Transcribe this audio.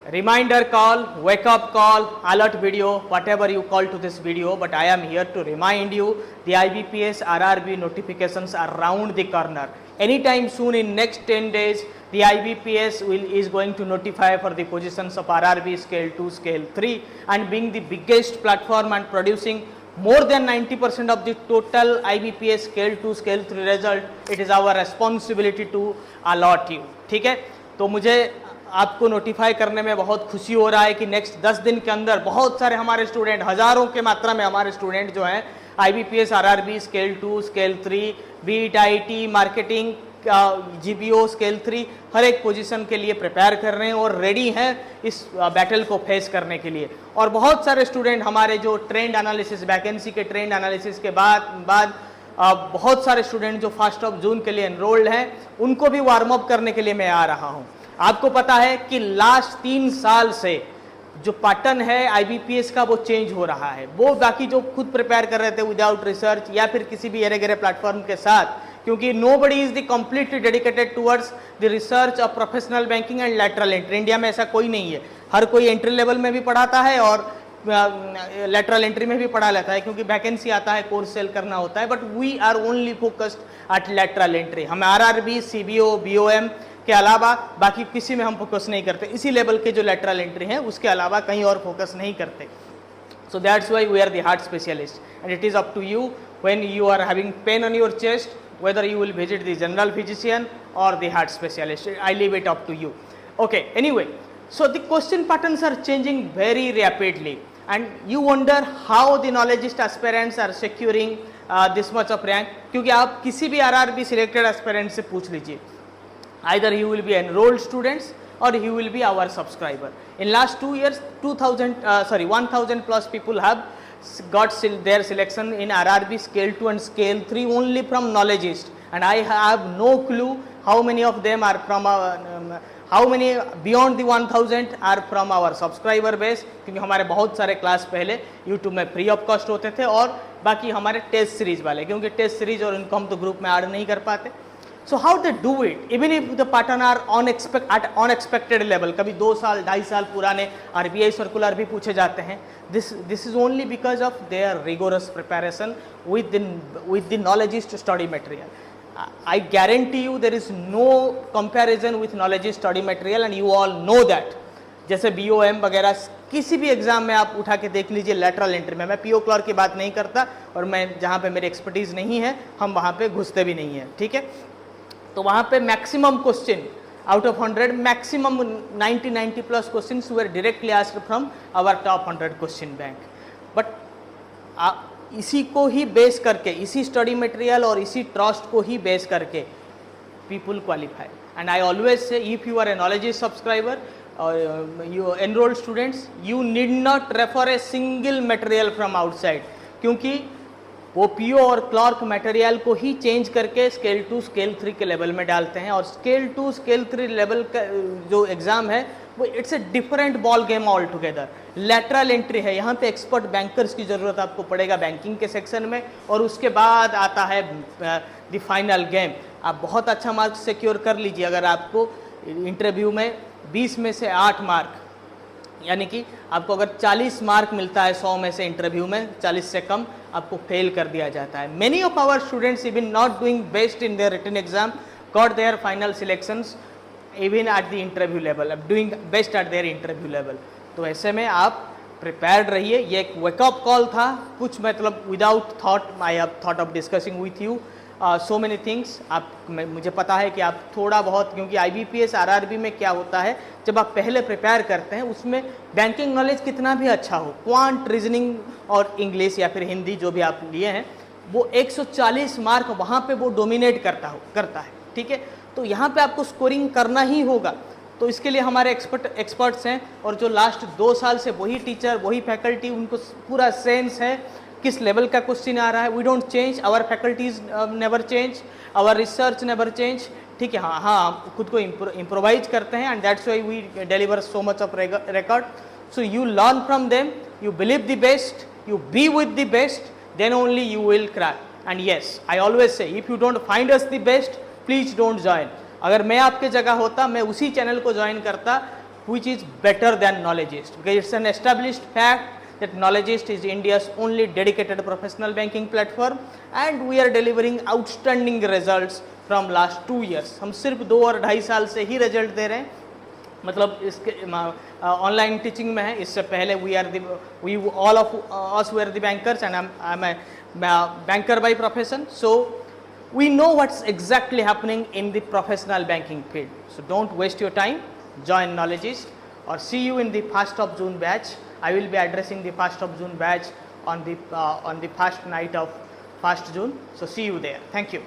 Reminder call, wake up call, alert video, whatever you call to this video, but I am here to remind you the IBPS RRB notifications are round the corner. Anytime soon in next 10 days, the IBPS is going to notify for the positions of RRB Scale 2, Scale 3, and being the biggest platform and producing more than 90% of the total IBPS Scale 2, Scale 3 result, it is our responsibility to allot you. ठीक है, तो मुझे आपको notify करने में बहुत खुशी हो रहा है कि नेक्स्ट 10 दिन के अंदर बहुत सारे हमारे स्टूडेंट, हज़ारों के मात्रा में हमारे स्टूडेंट जो हैं IBPS RRB स्केल 2, स्केल 3, बीट IT, मार्केटिंग, GPO स्केल 3 हर एक पोजीशन के लिए प्रिपेयर कर रहे हैं और रेडी हैं इस बैटल को फेस करने के लिए। और बहुत सारे स्टूडेंट हमारे जो ट्रेंड एनालिसिस, वैकेंसी के ट्रेंड एनालिसिस के बाद बहुत सारे स्टूडेंट जो 1 जून के लिए एनरोल्ड हैं उनको भी वार्म अप करने के लिए मैं आ रहा हूँ। आपको पता है कि लास्ट 3 साल से जो पैटर्न है IBPS का वो चेंज हो रहा है। वो बाकी जो खुद प्रिपेयर कर रहे थे विदाउट रिसर्च या फिर किसी भी एरे गेरे प्लेटफॉर्म के साथ, क्योंकि nobody is the completely dedicated towards the research of professional banking and lateral entry. India में ऐसा कोई नहीं है, हर कोई एंट्री लेवल में भी पढ़ाता है और लैटरल एंट्री में भी पढ़ा लेता है, क्योंकि वैकेंसी आता है, कोर्स सेल करना होता है। But we are only focused at lateral entry. हम RRB, CBO, BOM के अलावा बाकी किसी में हम फोकस नहीं करते। इसी लेवल के जो लैटरल एंट्री है उसके अलावा कहीं और फोकस नहीं करते। So that's why we are the heart specialist and it is up to you when you are having pain on your chest whether you will visit the general physician or the heart specialist. I leave it up to you. Okay, anyway, so the question patterns are changing very rapidly and you wonder how the knowledgeist aspirants are securing this much of rank. क्योंकि आप किसी भी RRB selected aspirant से पूछ लीजिए, either he will be enrolled students or he will be our subscriber. In last 2 years, 1000 plus people have got their selection in RRB Scale 2 and Scale 3 only from knowledgeist, and I have no clue how many of them are from how many beyond the 1000 are from our subscriber base, क्योंकि हमारे बहुत सारे class पहले YouTube में free of cost होते थे और बाकी हमारे टेस्ट सीरीज वाले, क्योंकि टेस्ट सीरीज और इनको हम तो ग्रुप में ऐड नहीं कर पाते। So how they do it, even if the pattern are at unexpected level, कभी 2 साल 2.5 साल पुराने RBI सर्कुलर भी पूछे जाते हैं। This is only because of their rigorous preparation with the knowledgeist study material. I guarantee you there is no comparison with knowledgeist study material and you all know that. जैसे BOM वगैरह किसी भी exam में आप उठा के देख लीजिए, लेटरल एंट्री में, मैं PO क्लर्क की बात नहीं करता और मैं जहाँ पे मेरी एक्सपर्टीज़ नहीं है हम वहाँ पे घुसते भी नहीं हैं, ठीक है। तो वहाँ पे maximum question out of 100, maximum 90 plus questions were directly asked from our top 100 question bank. But इसी को ही बेस करके, इसी स्टडी मटेरियल और इसी ट्रस्ट को ही बेस करके people qualify. And I always say if you are a knowledges subscriber और you enrolled students, you need not refer a single material from outside, क्योंकि वो PO और क्लर्क मटेरियल को ही चेंज करके स्केल 2, स्केल 3 के level में डालते हैं। और स्केल 2, स्केल 3 लेवल का जो एग्ज़ाम है वो it's a different ball game all together. Lateral entry है, यहाँ पे एक्सपर्ट बैंकर्स की ज़रूरत आपको पड़ेगा बैंकिंग के सेक्शन में, और उसके बाद आता है द फाइनल गेम। आप बहुत अच्छा मार्क्स सिक्योर कर लीजिए अगर आपको इंटरव्यू में 20 में से 8 मार्क, यानी कि आपको अगर 40 मार्क मिलता है 100 में से, इंटरव्यू में 40 से कम आपको फेल कर दिया जाता है। Many of our students even not doing best in their written exam got their final selections even at the interview level, doing best at their interview level. तो ऐसे में आप प्रिपेयर्ड रहिए। ये एक वेकअप कॉल था, कुछ मतलब without thought I have thought of discussing with you so many things. मुझे पता है कि आप थोड़ा बहुत, क्योंकि IBPS RRB में क्या होता है, जब आप पहले प्रिपेयर करते हैं उसमें बैंकिंग नॉलेज कितना भी अच्छा हो, क्वांट, रीजनिंग और इंग्लिश या फिर हिंदी जो भी आप लिए हैं, वो 140 मार्क वहाँ पे वो डोमिनेट करता है, ठीक है। तो यहाँ पे आपको स्कोरिंग करना ही होगा। तो इसके लिए हमारे एक्सपर्ट्स हैं और जो लास्ट 2 साल से वही टीचर, वही फैकल्टी, उनको पूरा सेंस है किस लेवल का क्वेश्चन आ रहा है। We don't change, our faculties never change, our research never change, ठीक है। हाँ खुद को इम्प्रोवाइज करते हैं and that's why we deliver so much of record. So you learn from them, you believe the best, you be with the best, then only you will crack. And yes, I always say if you don't find us the best, please don't join. अगर मैं आपके जगह होता मैं उसी channel को join करता which is better than Knowledgeist, because it's an established fact that Knowledgeist is India's only dedicated professional banking platform and we are delivering outstanding results from last 2 years. हम सिर्फ 2 और 2.5 साल से ही रिजल्ट दे रहे हैं, मतलब इसके ऑनलाइन टीचिंग में है. इससे पहले we all of us we are the bankers and I am a banker by profession, so we know what's exactly happening in the professional banking field. So don't waste your time, join Knowledgeist or see you in the 1st of June batch. I will be addressing the 1st of June batch on the first night of 1st June. So see you there. Thank you.